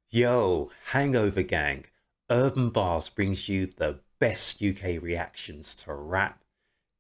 Yo, Hangover Gang, Urb'n Barz brings you the best UK reactions to rap,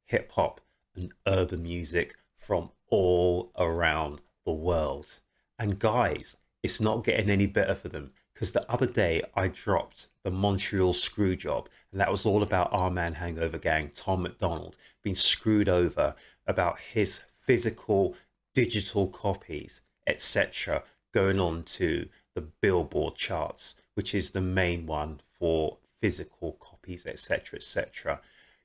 hip hop, and urban music from all around the world. And guys, it's not getting any better for them because the other day I dropped the Montreal screw job, and that was all about our man Hangover Gang, Tom McDonald, being screwed over about his physical digital copies, etc., going on to the Billboard charts, which is the main one for physical copies, etc., etc.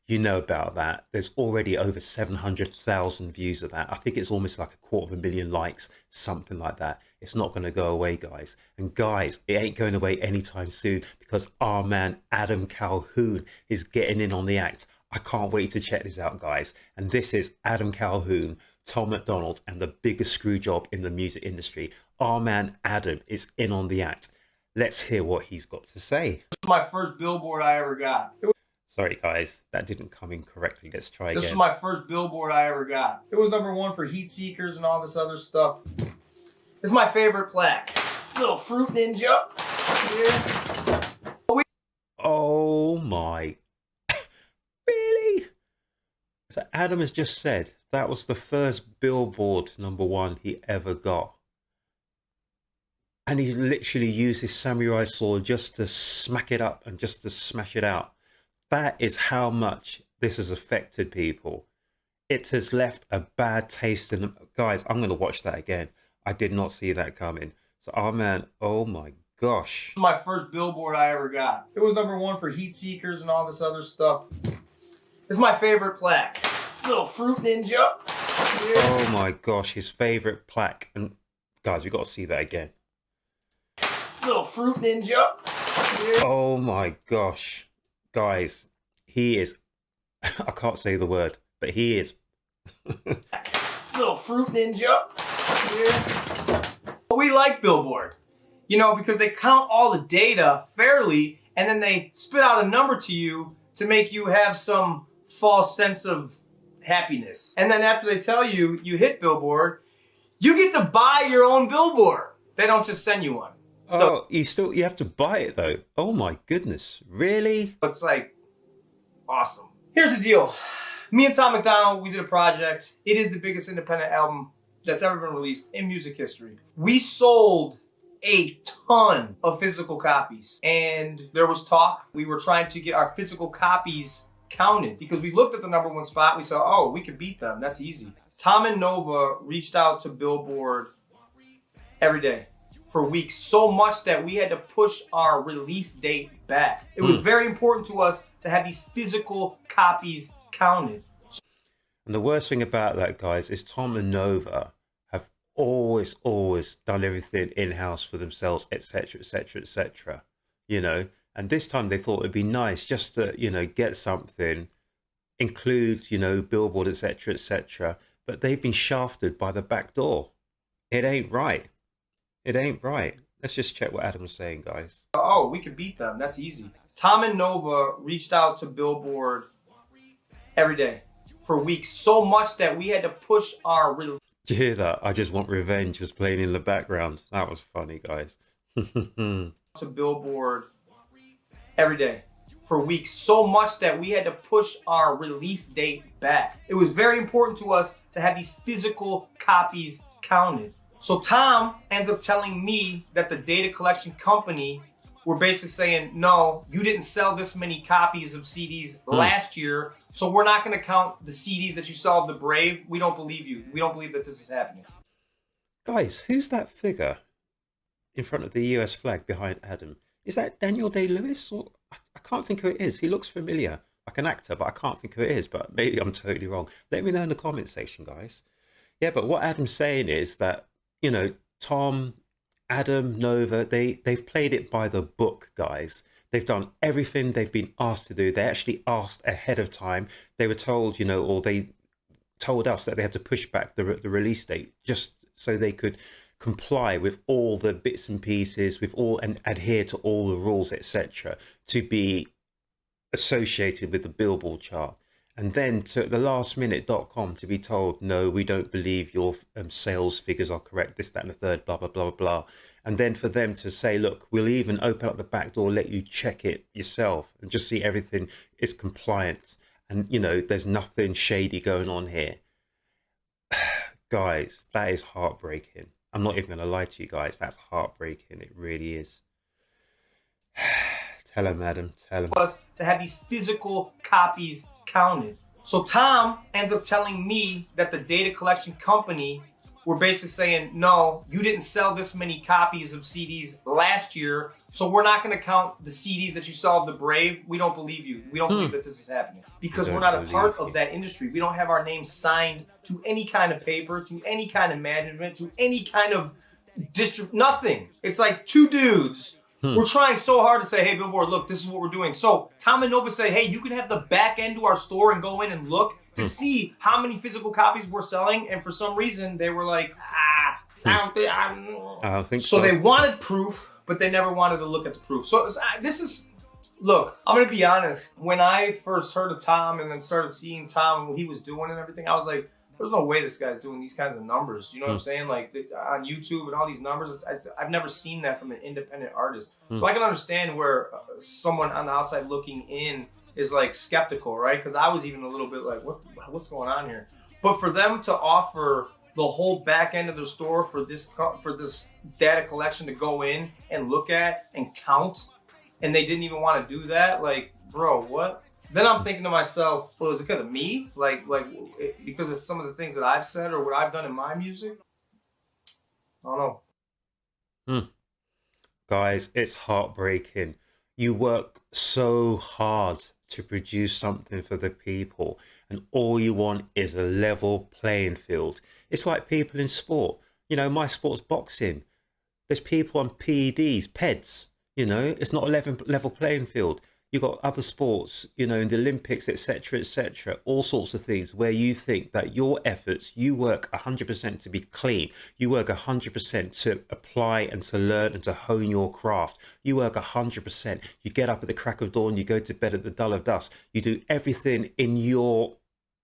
You know about that. There's already over 700,000 views of that. I think it's almost like a quarter of a million likes, something like that. It's not going to go away, guys. And guys, it ain't going away anytime soon because our man Adam Calhoun is getting in on the act. I can't wait to check this out, guys. And this is Adam Calhoun, Tom McDonald, and the biggest screw job in the music industry. Our man Adam is in on the act. Let's hear what he's got to say. This was my first billboard I ever got. Sorry, guys, that didn't come in correctly. Let's try again. This was my first billboard I ever got. It was #1 for heat seekers and all this other stuff. This is my favorite plaque. Little fruit ninja. Yeah. Oh my. Really? So Adam has just said that was the first billboard #1 he ever got. And he's literally used his samurai sword just to smack it up and just to smash it out. That is how much this has affected people. It has left a bad taste in them. Guys, I'm going to watch that again. I did not see that coming. So, oh man, oh my gosh. This was my first billboard I ever got. It was #1 for heat seekers and all this other stuff. This is my favorite plaque. Little fruit ninja. Yeah. Oh my gosh, his favorite plaque. And guys, we got to see that again. Little fruit ninja. Yeah. Oh my gosh. Guys, he is, I can't say the word, but he is. Little fruit ninja. Yeah. We like Billboard, you know, because they count all the data fairly and then they spit out a number to you to make you have some false sense of happiness. And then after they tell you you hit Billboard, you get to buy your own billboard. They don't just send you one. So, you have to buy it though. Oh my goodness, really? It's like awesome. Here's the deal. Me and Tom McDonald, we did a project. It is the biggest independent album that's ever been released in music history. We sold a ton of physical copies and there was talk. We were trying to get our physical copies counted because we looked at the #1 spot. We saw, oh, we could beat them. That's easy. Tom and Nova reached out to Billboard every day for weeks, so much that we had to push our release date back. It was very important to us to have these physical copies counted. And the worst thing about that, guys, is Tom and Nova have always done everything in-house for themselves, etc., etc., etc. You know, and this time they thought it'd be nice just to, you know, get something, include, you know, Billboard, etc., etc. But they've been shafted by the back door. It ain't right. It ain't right. Let's just check what Adam's saying, guys. Oh, we could beat them. That's easy. Tom and Nova reached out to Billboard every day for weeks, so much that we had to push our release. Did you hear that? I Just Want Revenge was playing in the background. That was funny, guys. To Billboard every day for weeks, so much that we had to push our release date back. It was very important to us to have these physical copies counted. So Tom ends up telling me that the data collection company were basically saying, no, you didn't sell this many copies of CDs last year, so we're not going to count the CDs that you sell of The Brave. We don't believe you. We don't believe that this is happening. Guys, who's that figure in front of the US flag behind Adam? Is that Daniel Day-Lewis? Or I can't think who it is. He looks familiar, like an actor, but I can't think who it is. But maybe I'm totally wrong. Let me know in the comment section, guys. Yeah, but what Adam's saying is that, you know, Tom, Adam, Nova, they've played it by the book, guys. They've done everything they've been asked to do. They actually asked ahead of time. They were told, you know, or they told us that they had to push back the release date just so they could comply with all the bits and pieces, with all, and adhere to all the rules, etc., to be associated with the Billboard chart. And then to the lastminute.com to be told, no, we don't believe your sales figures are correct, this, that, and the third, blah, blah, blah, blah. And then for them to say, look, we'll even open up the back door, let you check it yourself and just see everything is compliant. And, you know, there's nothing shady going on here. Guys, that is heartbreaking. I'm not even going to lie to you guys. That's heartbreaking. It really is. Tell him, Adam. Tell him. Was to have these physical copies counted. So Tom ends up telling me that the data collection company were basically saying, no, you didn't sell this many copies of CDs last year, so we're not going to count the CDs that you sell of the Brave. We don't believe you. We don't believe that this is happening because we're not a part of that industry. We don't have our name signed to any kind of paper, to any kind of management, to any kind of nothing. It's like two dudes. We're trying so hard to say, hey, Billboard, look, this is what we're doing. So Tom and Nova say, hey, you can have the back end to our store and go in and look to see how many physical copies we're selling. And for some reason, they were like, I don't think so. So they wanted proof, but they never wanted to look at the proof. So look, I'm going to be honest. When I first heard of Tom and then started seeing Tom and what he was doing and everything, I was like, there's no way this guy's doing these kinds of numbers. You know what I'm saying? Like on YouTube and all these numbers, I've never seen that from an independent artist. So I can understand where someone on the outside looking in is like skeptical, right? Because I was even a little bit like, what's going on here? But for them to offer the whole back end of the store for this data collection to go in and look at and count, and they didn't even want to do that, like, bro, what? Then I'm thinking to myself, well, is it because of me? Because of some of the things that I've said or what I've done in my music? I don't know. Guys, it's heartbreaking. You work so hard to produce something for the people, and all you want is a level playing field. It's like people in sport. You know, my sport's boxing. There's people on PEDs, PEDs. You know, it's not a level playing field. You've got other sports, you know, in the Olympics, etc., all sorts of things where you think that your efforts, you work 100% to be clean. You work 100% to apply and to learn and to hone your craft. You work 100%. You get up at the crack of dawn, you go to bed at the dull of dusk. You do everything in your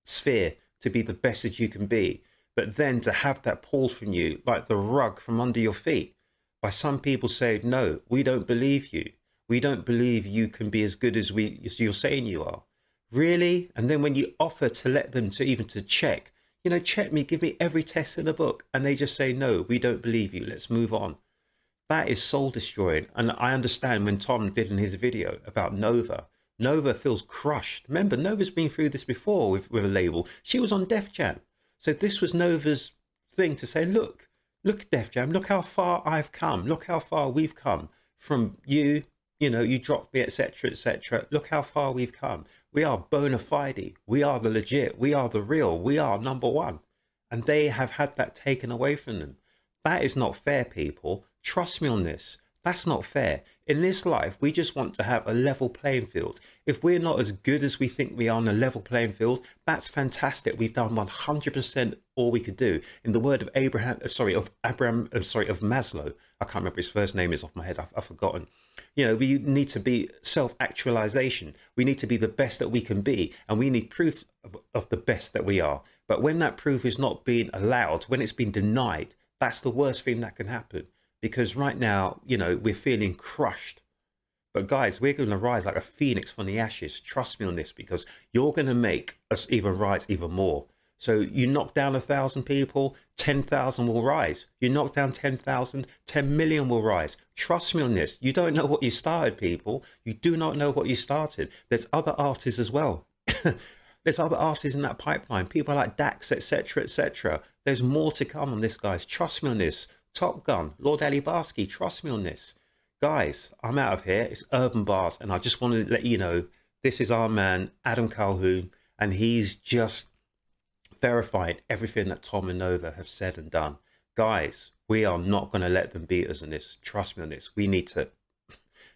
sphere to be the best that you can be. But then to have that pulled from you, like the rug from under your feet, by some people saying, no, we don't believe you. We don't believe you can be as good as you're saying you are. Really? And then when you offer to let them to check, you know, check me, give me every test in the book, and they just say, no, we don't believe you, let's move on. That is soul destroying. And I understand when Tom did in his video about Nova feels crushed. Remember, Nova's been through this before with a label. She was on Def Jam. So this was Nova's thing to say, look, Def Jam, look how far I've come. Look how far we've come from you. You know, you dropped me, etc., etc. Look how far we've come. We are bona fide. We are the legit. We are the real. We are number one. And they have had that taken away from them. That is not fair, people. Trust me on this. That's not fair. In this life, we just want to have a level playing field. If we're not as good as we think we are on a level playing field, that's fantastic. We've done 100% all we could do. In the word of Maslow, I can't remember his first name is off my head. I've forgotten. You know, we need to be self-actualization. We need to be the best that we can be, and we need proof of the best that we are. But when that proof is not being allowed, when it's been denied, that's the worst thing that can happen. Because right now, you know, we're feeling crushed. But guys, we're going to rise like a phoenix from the ashes. Trust me on this, because you're going to make us even rise even more. So you knock down 1,000 people, 10,000 will rise. You knock down 10,000, 10 million will rise. Trust me on this. You don't know what you started, people. You do not know what you started. There's other artists as well. There's other artists in that pipeline. People like Dax, etc., etc. There's more to come on this, guys. Trust me on this. Top Gun, Lord Ali Barsky, trust me on this. Guys, I'm out of here. It's Urb'n Barz, and I just want to let you know, this is our man, Adam Calhoun, and he's just verified everything that Tom and Nova have said and done. Guys, we are not going to let them beat us in this. Trust me on this. We need to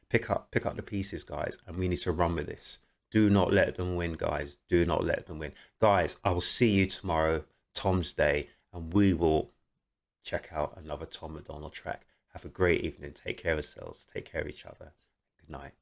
pick up the pieces, guys, and we need to run with this. Do not let them win, guys. Do not let them win. Guys, I will see you tomorrow, Tom's Day, and we will check out another Tom McDonald track. Have a great evening. Take care of yourselves. Take care of each other. Good night.